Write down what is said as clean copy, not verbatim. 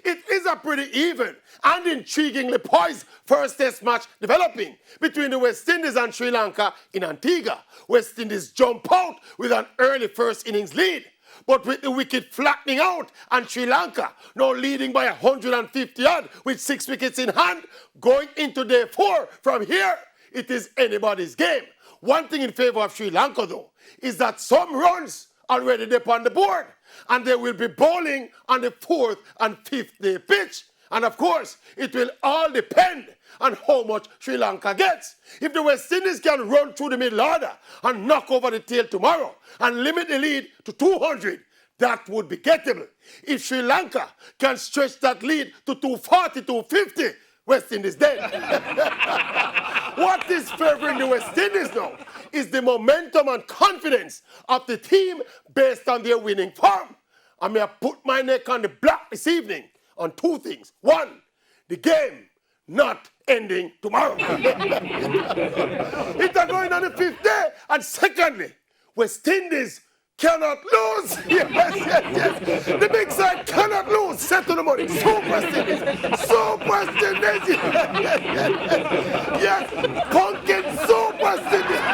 It is a pretty even and intriguingly poised first test match developing between the West Indies and Sri Lanka in Antigua. West Indies jump out with an early first innings lead. But with the wicket flattening out and Sri Lanka now leading by 150 odd with 6 wickets in hand, going into day 4 from here, it is anybody's game. One thing in favor of Sri Lanka, though, is that some runs are already there on the board, and they will be bowling on the 4th and 5th day pitch. And of course, it will all depend on how much Sri Lanka gets. If the West Indies can run through the middle order and knock over the tail tomorrow and limit the lead to 200, that would be gettable. If Sri Lanka can stretch that lead to 240, 250, West Indies dead. What is favoring the West Indies now is the momentum and confidence of the team based on their winning form. I may have put my neck on the block this evening on 2 things. 1, the game not ending tomorrow. It's going on the 5th day. And secondly, West Indies cannot lose. Yes. The big side cannot lose. Set to the money. Super Indies. Super Indies. Yes. Pumpkin Super Indies.